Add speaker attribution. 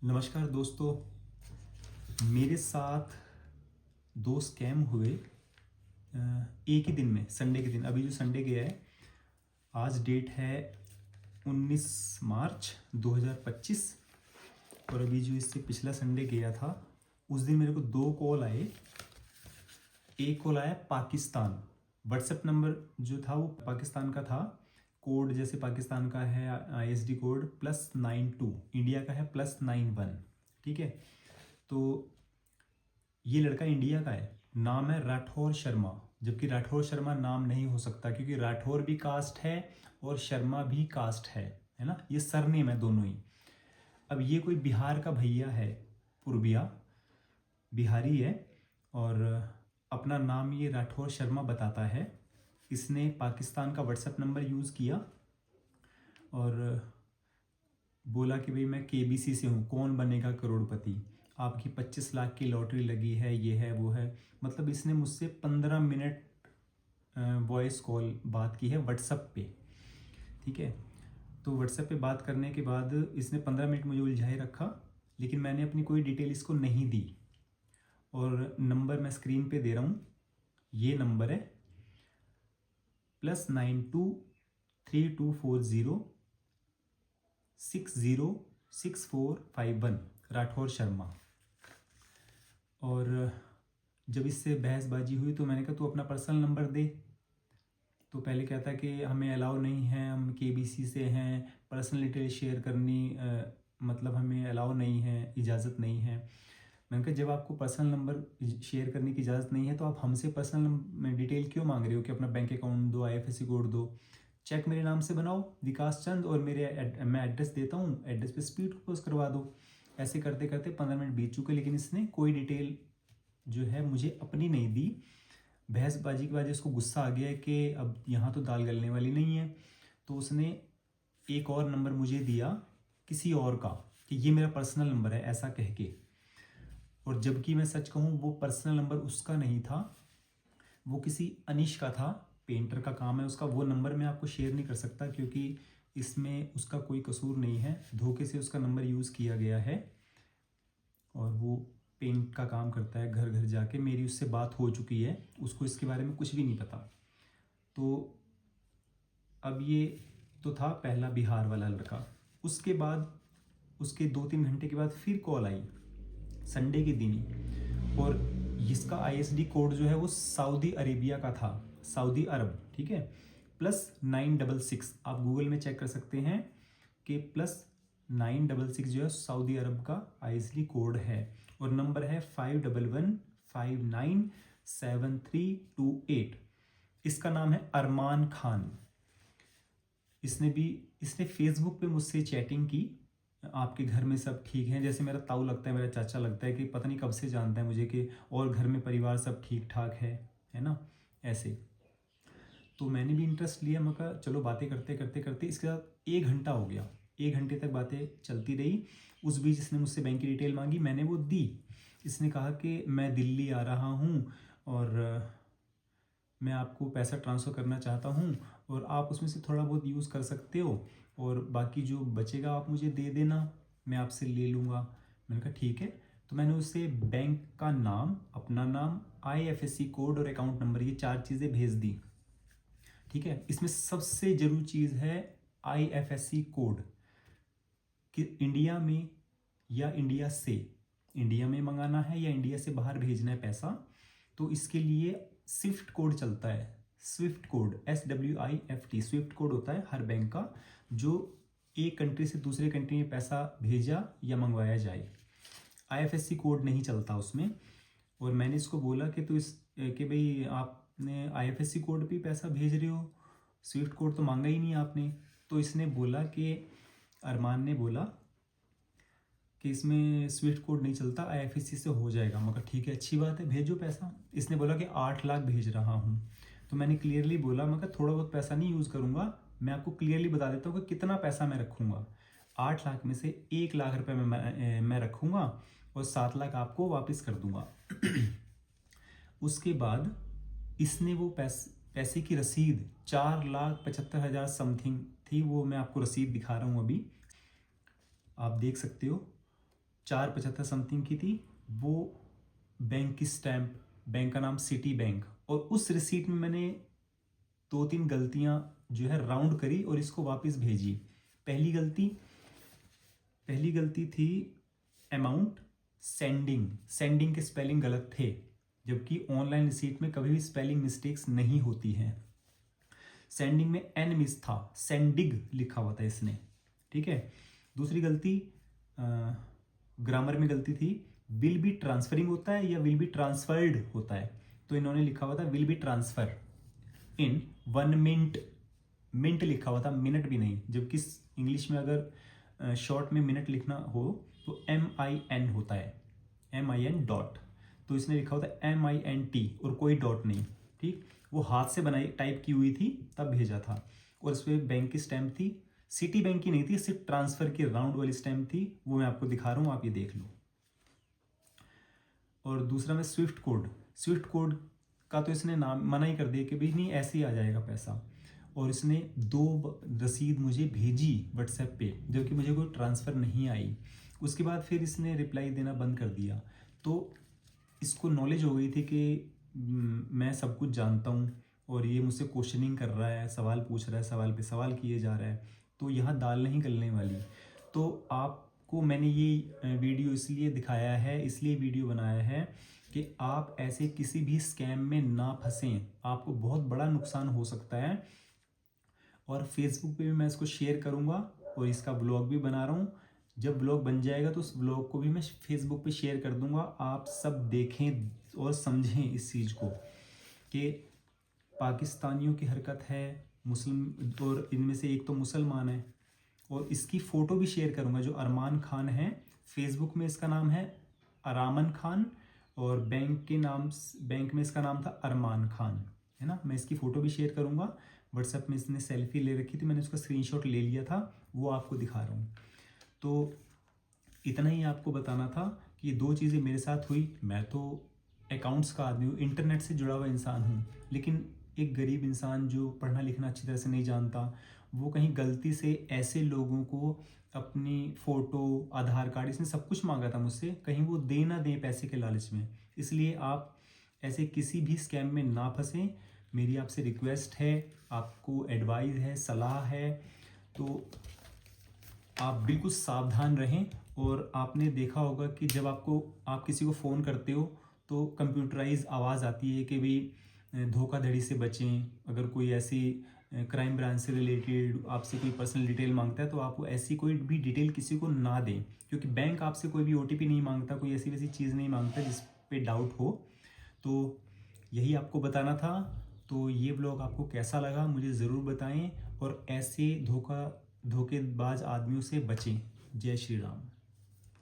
Speaker 1: नमस्कार दोस्तों। मेरे साथ दो स्कैम हुए एक ही दिन में, संडे के दिन। अभी जो संडे गया है, आज डेट है 19 मार्च 2025 और अभी जो इससे पिछला संडे गया था उस दिन मेरे को दो कॉल आए। एक कॉल आया पाकिस्तान, व्हाट्सएप नंबर जो था वो पाकिस्तान का था। कोड जैसे पाकिस्तान का है ISD कोड +92, इंडिया का है +91। ठीक है, तो ये लड़का इंडिया का है, नाम है राठौर शर्मा। जबकि राठौर शर्मा नाम नहीं हो सकता क्योंकि राठौर भी कास्ट है और शर्मा भी कास्ट है ना, ये सरनेम है दोनों ही। अब ये कोई बिहार का भैया है, पूर्विया बिहारी है और अपना नाम ये राठौर शर्मा बताता है। इसने पाकिस्तान का व्हाट्सएप नंबर यूज़ किया और बोला कि भाई मैं KBC से हूँ, कौन बनेगा करोड़पति, आपकी 25 लाख की लॉटरी लगी है, ये है वो है। मतलब इसने मुझसे 15 मिनट वॉइस कॉल बात की है व्हाट्सएप पे। ठीक है, तो व्हाट्सएप पे बात करने के बाद इसने 15 मिनट मुझे उलझाए रखा, लेकिन मैंने अपनी कोई डिटेल इसको नहीं दी। और नंबर मैं स्क्रीन पे दे रहा हूँ, ये नंबर है +923240606451, राठौर शर्मा। और जब इससे बहसबाजी हुई तो मैंने कहा तू अपना पर्सनल नंबर दे। तो पहले कहता कि हमें अलाउ नहीं है, हम KBC से हैं, पर्सनल डिटेल शेयर करनी मतलब हमें अलाउ नहीं है, इजाज़त नहीं है। मैंने कहा जब आपको पर्सनल नंबर शेयर करने की इजाज़त नहीं है तो आप हमसे पर्सनल डिटेल क्यों मांग रहे हो कि अपना बैंक अकाउंट दो, IFSC कोड दो, चेक मेरे नाम से बनाओ विकास चंद, और मैं एड्रेस देता हूँ, एड्रेस पे स्पीड पोस्ट करवा दो। ऐसे करते करते 15 मिनट बीत चुके, लेकिन इसने कोई डिटेल जो है मुझे अपनी नहीं दी। बहसबाजी के बाद इसको गुस्सा आ गया कि अब यहाँ तो दाल गलने वाली नहीं है, तो उसने एक और नंबर मुझे दिया किसी और का कि ये मेरा पर्सनल नंबर है, ऐसा कह के। और जबकि मैं सच कहूँ वो पर्सनल नंबर उसका नहीं था, वो किसी अनिश का था, पेंटर का काम है उसका। वो नंबर मैं आपको शेयर नहीं कर सकता क्योंकि इसमें उसका कोई कसूर नहीं है, धोखे से उसका नंबर यूज़ किया गया है और वो पेंट का काम करता है घर घर जाके। मेरी उससे बात हो चुकी है, उसको इसके बारे में कुछ भी नहीं पता। तो अब ये तो था पहला बिहार वाला लड़का। उसके बाद उसके 2-3 घंटे के बाद फिर कॉल आई संडे के दिन ही, और इसका ISD कोड जो है वो सऊदी अरेबिया का था, सऊदी अरब। ठीक है, +966, आप गूगल में चेक कर सकते हैं कि +966 जो है सऊदी अरब का ISD कोड है, और नंबर है 5115597328। इसका नाम है अरमान खान। इसने फेसबुक पे मुझसे चैटिंग की, आपके घर में सब ठीक हैं, जैसे मेरा ताऊ लगता है, मेरा चाचा लगता है कि पता नहीं कब से जानता है मुझे कि, और घर में परिवार सब ठीक ठाक है ना, ऐसे। तो मैंने भी इंटरेस्ट लिया, मैं कहा चलो बातें करते करते करते इसके साथ 1 घंटा हो गया। 1 घंटे तक बातें चलती रही। उस बीच इसने मुझसे बैंक की डिटेल मांगी, मैंने वो दी। इसने कहा कि मैं दिल्ली आ रहा हूँ और मैं आपको पैसा ट्रांसफ़र करना चाहता हूँ और आप उसमें से थोड़ा बहुत यूज़ कर सकते हो और बाकी जो बचेगा आप मुझे दे देना, मैं आपसे ले लूँगा। मैंने कहा ठीक है। तो मैंने उससे बैंक का नाम, अपना नाम, IFSC कोड और अकाउंट नंबर, ये 4 चीज़ें भेज दी। ठीक है, इसमें सबसे ज़रूरी चीज़ है IFSC कोड, कि इंडिया में या इंडिया से, इंडिया में मंगाना है या इंडिया से बाहर भेजना है पैसा, तो इसके लिए स्विफ्ट कोड चलता है। Swift code SWIFT Swift code होता है हर बैंक का, जो एक कंट्री से दूसरे कंट्री में पैसा भेजा या मंगवाया जाए। IFSC कोड नहीं चलता उसमें। और मैंने इसको बोला कि तो कि भाई आपने IFSC कोड पे पैसा भेज रहे हो, स्विफ्ट कोड तो मांगा ही नहीं आपने। तो इसने बोला कि, अरमान ने बोला कि इसमें स्विफ्ट कोड नहीं चलता, IFSC से हो जाएगा। मगर ठीक है, अच्छी बात है, भेजो पैसा। इसने बोला कि 8 लाख भेज रहा हूँ। तो मैंने क्लियरली बोला, मगर थोड़ा बहुत पैसा नहीं यूज़ करूँगा, मैं आपको क्लियरली बता देता हूँ कि कितना पैसा मैं रखूँगा। 8 लाख में से 1 लाख रुपये मैं रखूँगा और 7 लाख आपको वापस कर दूँगा। उसके बाद इसने वो पैसे की रसीद 4,75,000 समथिंग थी, वो मैं आपको रसीद दिखा रहा हूँ अभी, आप देख सकते हो। 475 समथिंग की थी। वो बैंक की स्टैंप, बैंक का नाम सिटी बैंक, और उस रिसीट में मैंने 2-3 गलतियां जो है राउंड करी और इसको वापस भेजी। पहली गलती थी अमाउंट, सेंडिंग के स्पेलिंग गलत थे, जबकि ऑनलाइन रिसीट में कभी भी स्पेलिंग मिस्टेक्स नहीं होती हैं। सेंडिंग में एन मिस था, सेंडिग लिखा हुआ था इसने, ठीक है। दूसरी गलती ग्रामर में गलती थी, विल बी ट्रांसफरिंग होता है या विल बी ट्रांसफर्ड होता है, तो इन्होंने लिखा हुआ था will be transfer in 1 minute, minute लिखा हुआ था, मिनट भी नहीं, जबकि इंग्लिश में अगर शॉर्ट में मिनट लिखना हो तो MIN होता है, MIN डॉट, तो इसने लिखा होता है MINT और कोई डॉट नहीं, ठीक। वो हाथ से बनाई टाइप की हुई थी तब भेजा था, और इस पर बैंक की स्टैंप थी, सिटी बैंक की नहीं थी, सिर्फ ट्रांसफर की राउंड वाली स्टैंप थी, वो मैं आपको दिखा रहा हूँ, आप ये देख लो। और दूसरा में स्विफ्ट कोड का तो इसने नाम मना ही कर दिया कि भाई नहीं ऐसे ही आ जाएगा पैसा, और इसने 2 रसीद मुझे भेजी व्हाट्सएप पे, जबकि मुझे कोई ट्रांसफ़र नहीं आई। उसके बाद फिर इसने रिप्लाई देना बंद कर दिया, तो इसको नॉलेज हो गई थी कि मैं सब कुछ जानता हूँ और ये मुझसे क्वेश्चनिंग कर रहा है, सवाल पूछ रहा है, सवाल पे सवाल किए जा रहा है, तो यहाँ दाल नहीं गलने वाली। तो आपको मैंने ये वीडियो इसलिए दिखाया है, इसलिए वीडियो बनाया है कि आप ऐसे किसी भी स्कैम में ना फंसें, आपको बहुत बड़ा नुकसान हो सकता है। और फेसबुक पे भी मैं इसको शेयर करूँगा और इसका ब्लॉग भी बना रहा हूँ। जब ब्लॉग बन जाएगा तो उस ब्लॉग को भी मैं फेसबुक पे शेयर कर दूँगा, आप सब देखें और समझें इस चीज़ को कि पाकिस्तानियों की हरकत है, मुस्लिम, और इनमें से एक तो मुसलमान है। और इसकी फ़ोटो भी शेयर करूँगा, जो अरमान खान है, फेसबुक में इसका नाम है अरामन खान, और बैंक में इसका नाम था अरमान खान, है ना। मैं इसकी फ़ोटो भी शेयर करूँगा, व्हाट्सएप में इसने सेल्फी ले रखी थी, मैंने उसका स्क्रीनशॉट ले लिया था, वो आपको दिखा रहा हूँ। तो इतना ही आपको बताना था कि ये 2 चीज़ें मेरे साथ हुई। मैं तो अकाउंट्स का आदमी हूँ, इंटरनेट से जुड़ा हुआ इंसान हूँ, लेकिन एक गरीब इंसान जो पढ़ना लिखना अच्छी तरह से नहीं जानता, वो कहीं गलती से ऐसे लोगों को अपनी फ़ोटो, आधार कार्ड, इसने सब कुछ मांगा था मुझसे, कहीं वो दे ना दें पैसे के लालच में। इसलिए आप ऐसे किसी भी स्कैम में ना फंसें, मेरी आपसे रिक्वेस्ट है, आपको एडवाइस है, सलाह है, तो आप बिल्कुल सावधान रहें। और आपने देखा होगा कि जब आप किसी को फ़ोन करते हो तो कंप्यूटराइज आवाज़ आती है कि भाई धोखाधड़ी से बचें। अगर कोई ऐसी क्राइम ब्रांच से रिलेटेड आपसे कोई पर्सनल डिटेल मांगता है तो आप ऐसी कोई भी डिटेल किसी को ना दें, क्योंकि बैंक आपसे कोई भी OTP नहीं मांगता, कोई ऐसी वैसी चीज़ नहीं मांगता जिस पे डाउट हो। तो यही आपको बताना था। तो ये ब्लॉग आपको कैसा लगा मुझे ज़रूर बताएं, और ऐसे धोखेबाज आदमियों से बचें। जय श्री राम।